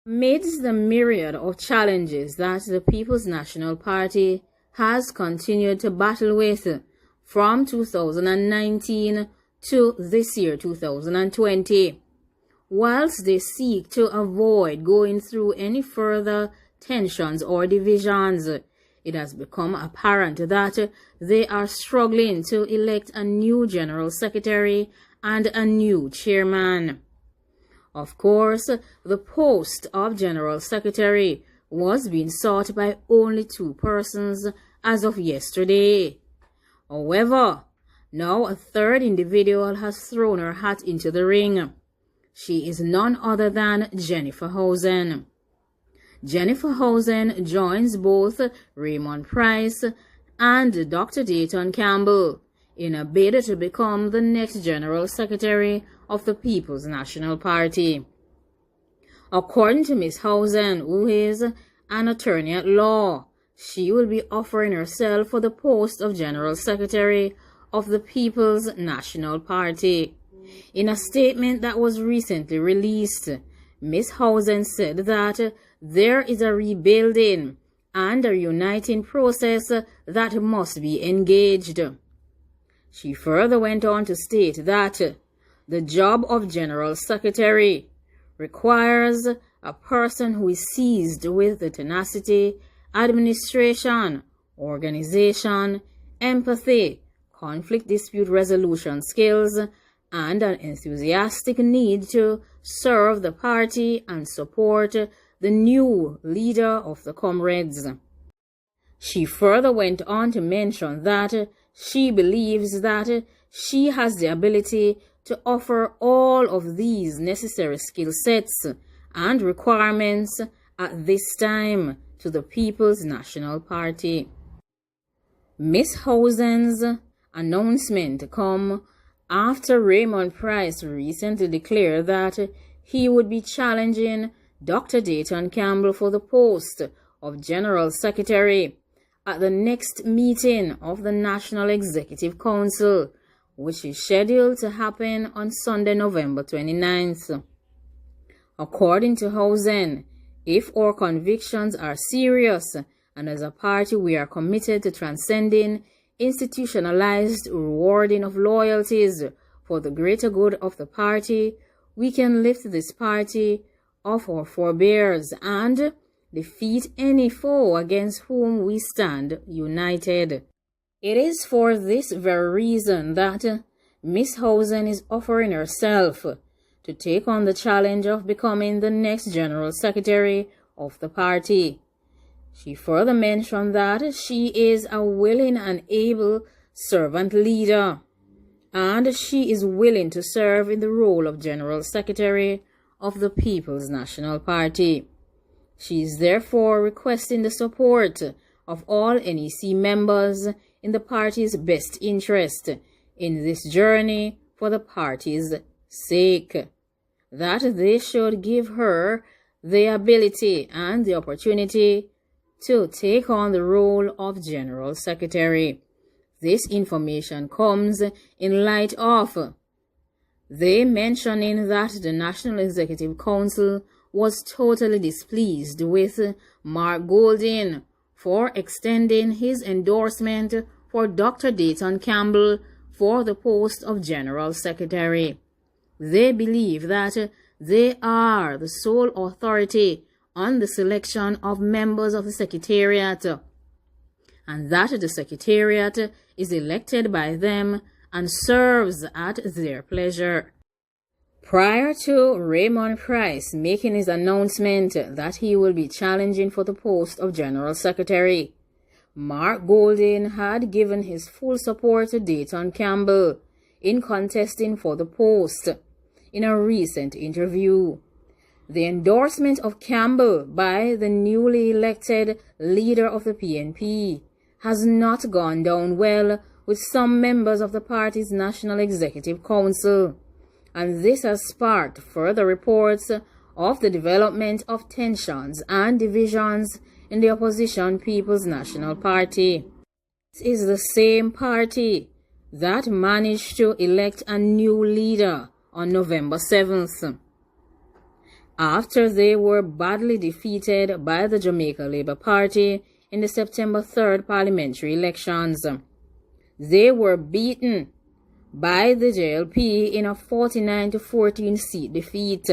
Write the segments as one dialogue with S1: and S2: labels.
S1: Amidst the myriad of challenges that the People's National Party has continued to battle with from 2019 to this year 2020, whilst they seek to avoid going through any further tensions or divisions, it has become apparent that they are struggling to elect a new General Secretary and a new chairman. Of course, the post of General Secretary was being sought by only 2 persons as of yesterday. However, now a 3rd individual has thrown her hat into the ring. She is none other than Jennifer Housen. Jennifer Housen joins both Raymond Price and Dr. Dayton Campbell in a bid to become the next General Secretary of the People's National Party. According to Ms. Housen, who is an attorney at law, she will be offering herself for the post of General Secretary of the People's National Party. In a statement that was recently released, Ms. Housen said that there is a rebuilding and a uniting process that must be engaged. She further went on to state that the job of General Secretary requires a person who is seized with the tenacity, administration, organization, empathy, conflict dispute resolution skills, and an enthusiastic need to serve the party and support the new leader of the comrades. She further went on to mention that she believes that she has the ability to offer all of these necessary skill sets and requirements at this time to the People's National Party. Ms. Housen's announcement come after Raymond Price recently declared that he would be challenging Dr. Dayton Campbell for the post of General Secretary at the next meeting of the National Executive Council, which is scheduled to happen on Sunday, November 29th. According to Housen, if our convictions are serious and as a party we are committed to transcending institutionalized rewarding of loyalties for the greater good of the party, we can lift this party off our forebears and defeat any foe against whom we stand united. It is for this very reason that Ms. Housen is offering herself to take on the challenge of becoming the next General Secretary of the party. She further mentioned that she is a willing and able servant leader, and she is willing to serve in the role of General Secretary of the People's National Party. She is therefore requesting the support of all NEC members in the party's best interest in this journey for the party's sake, that they should give her the ability and the opportunity to take on the role of General Secretary. This information comes in light of they mentioning that the National Executive Council was totally displeased with Mark Golding for extending his endorsement for Dr. Dayton Campbell for the post of General Secretary. They believe that they are the sole authority on the selection of members of the Secretariat, and that the Secretariat is elected by them and serves at their pleasure. Prior to Raymond Price making his announcement that he will be challenging for the post of General Secretary, Mark Golding had given his full support to Dayton Campbell in contesting for the post in a recent interview. The endorsement of Campbell by the newly elected leader of the PNP has not gone down well with some members of the party's National Executive Council, and this has sparked further reports of the development of tensions and divisions in the opposition People's National Party. This is the same party that managed to elect a new leader on November 7th. after they were badly defeated by the Jamaica Labour Party in the September 3rd parliamentary elections. They were beaten by the JLP in a 49-14 seat defeat,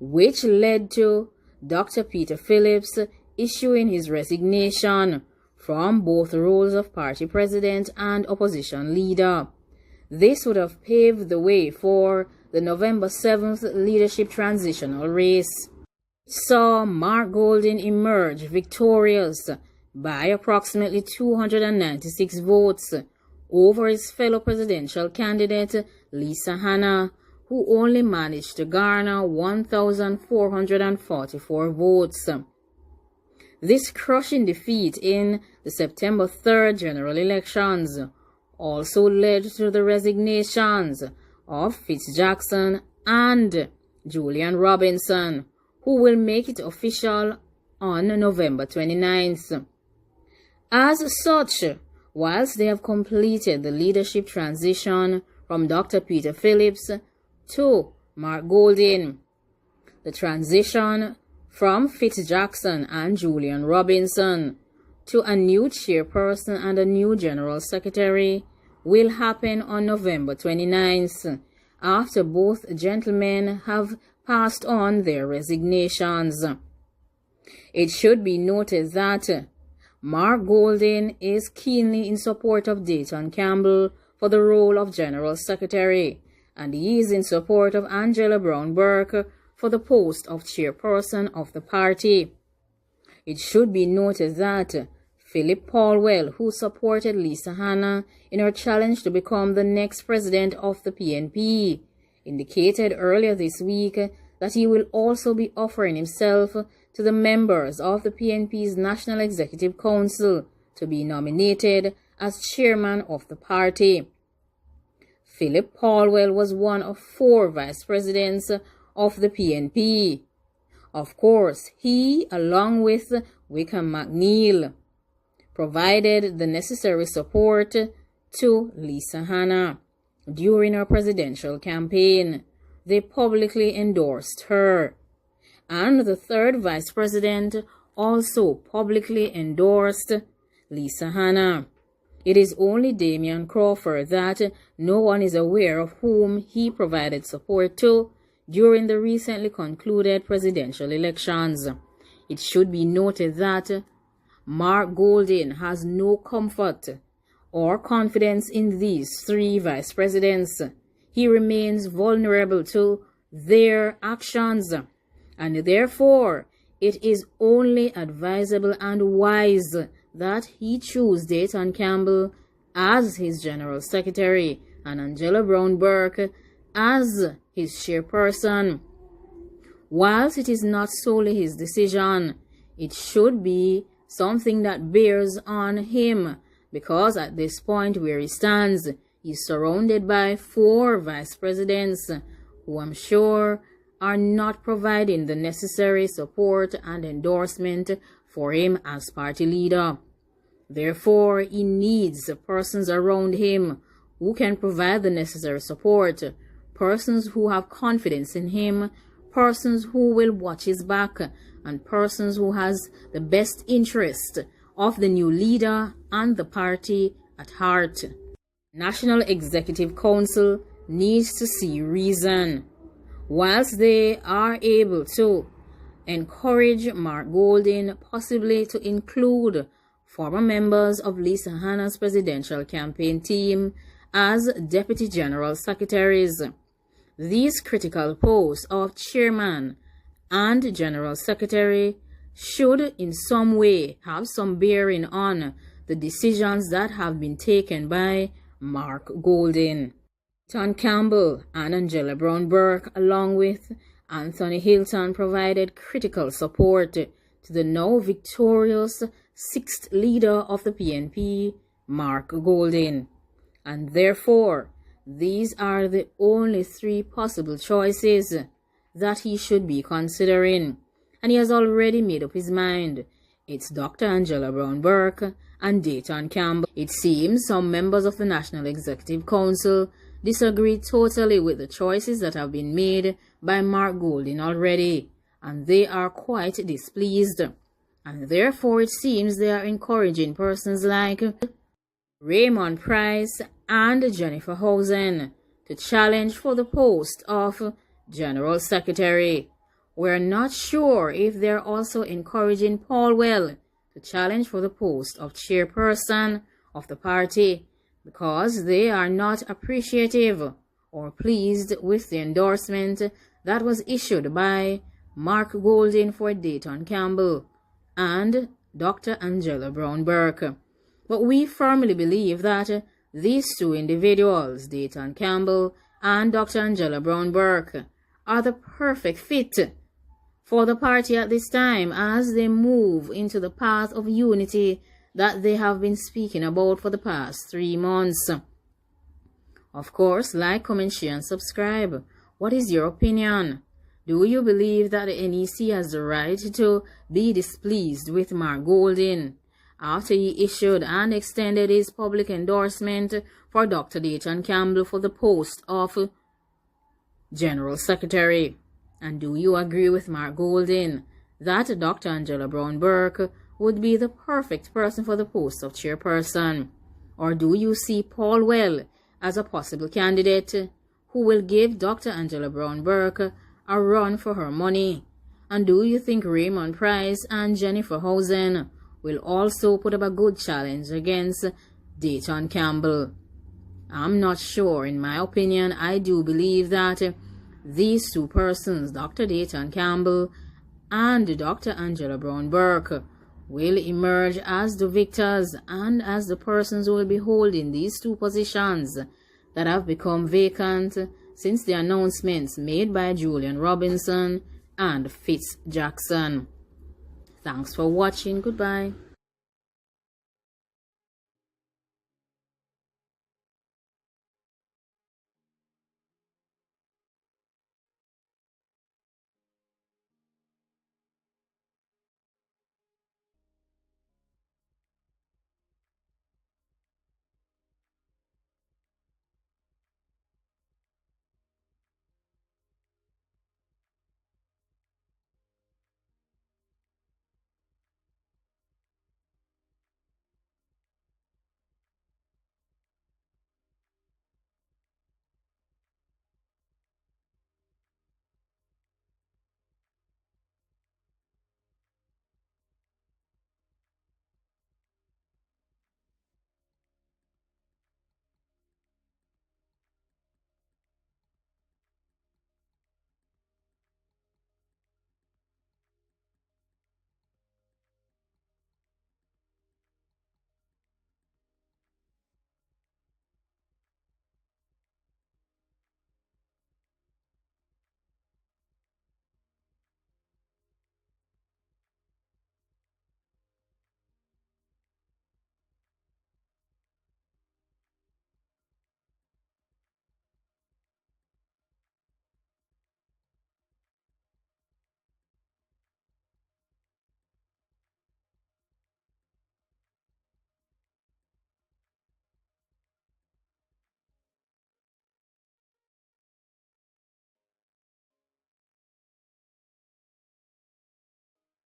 S1: which led to Dr. Peter Phillips issuing his resignation from both roles of party president and opposition leader. This would have paved the way for the November 7th leadership transitional race. It saw Mark Golding emerge victorious by approximately 296 votes over his fellow presidential candidate Lisa Hanna, who only managed to garner 1,444 votes. This crushing defeat in the September 3rd general elections also led to the resignations of Fitzjackson and Julian Robinson, who will make it official on November 29th. As such, whilst they have completed the leadership transition from Dr. Peter Phillips to Mark Golding, the transition from Fitzjackson and Julian Robinson to a new chairperson and a new general secretary will happen on November 29th, after both gentlemen have passed on their resignations. It should be noted that Mark Golding is keenly in support of Dayton Campbell for the role of General Secretary, and he is in support of Angela Brown Burke for the post of chairperson of the party. It should be noted that Philip Paulwell, who supported Lisa Hanna in her challenge to become the next president of the PNP, indicated earlier this week that he will also be offering himself to the members of the PNP's National Executive Council to be nominated as chairman of the party. Philip Paulwell was one of 4 vice presidents of the PNP. Of course, he, along with Wickham McNeil, provided the necessary support to Lisa Hanna during her presidential campaign. They publicly endorsed her. And the 3rd vice president also publicly endorsed Lisa Hanna. It is only Damian Crawford that no one is aware of whom he provided support to during the recently concluded presidential elections. It should be noted that Mark Golding has no comfort or confidence in these 3 vice presidents. He remains vulnerable to their actions, and therefore it is only advisable and wise that he choose Dayton Campbell as his General Secretary and Angela Brown Burke as his chairperson. Whilst it is not solely his decision, it should be something that bears on him, because at this point where he stands, he's surrounded by 4 vice presidents who I'm sure are not providing the necessary support and endorsement for him as party leader. Therefore, he needs persons around him who can provide the necessary support, persons who have confidence in him, persons who will watch his back, and persons who has the best interest of the new leader and the party at heart. National Executive Council needs to see reason. Whilst they are able to encourage Mark Golding possibly to include former members of Lisa Hanna's presidential campaign team as deputy general secretaries, these critical posts of chairman and general secretary should in some way have some bearing on the decisions that have been taken by Mark Golding. Tom Campbell and Angela Brown Burke, along with Anthony Hilton, provided critical support to the now victorious 6th leader of the PNP, Mark Golding. And therefore, these are the only 3 possible choices that he should be considering. And he has already made up his mind. It's Dr. Angela Brown Burke and Dayton Campbell. It seems some members of the National Executive Council disagree totally with the choices that have been made by Mark Golding already, and they are quite displeased. And therefore it seems they are encouraging persons like Raymond Price and Jennifer Housen to challenge for the post of General Secretary. We're not sure if they're also encouraging Paul Well to challenge for the post of chairperson of the party, because they are not appreciative or pleased with the endorsement that was issued by Mark Golding for Dayton Campbell and Dr. Angela Brown Burke. But we firmly believe that these two individuals, Dayton Campbell and Dr. Angela Brown Burke, are the perfect fit for the party at this time as they move into the path of unity that they have been speaking about for the past 3 months. Of course, like, comment, share, and subscribe. What is your opinion? Do you believe that the NEC has the right to be displeased with Mark Golding after he issued and extended his public endorsement for Dr. Dayton Campbell for the post of General Secretary? And do you agree with Mark Golding that Dr. Angela Brown Burke would be the perfect person for the post of chairperson? Or do you see Paul Well as a possible candidate who will give Dr. Angela Brown Burke a run for her money? And do you think Raymond Price and Jennifer Housen will also put up a good challenge against Dayton Campbell? I'm not sure. In my opinion, I do believe that these two persons, Dr. Dayton Campbell and Dr. Angela Brown Burke, will emerge as the victors and as the persons who will be holding these two positions that have become vacant since the announcements made by Julian Robinson and Fitz Jackson. Thanks for watching. Goodbye.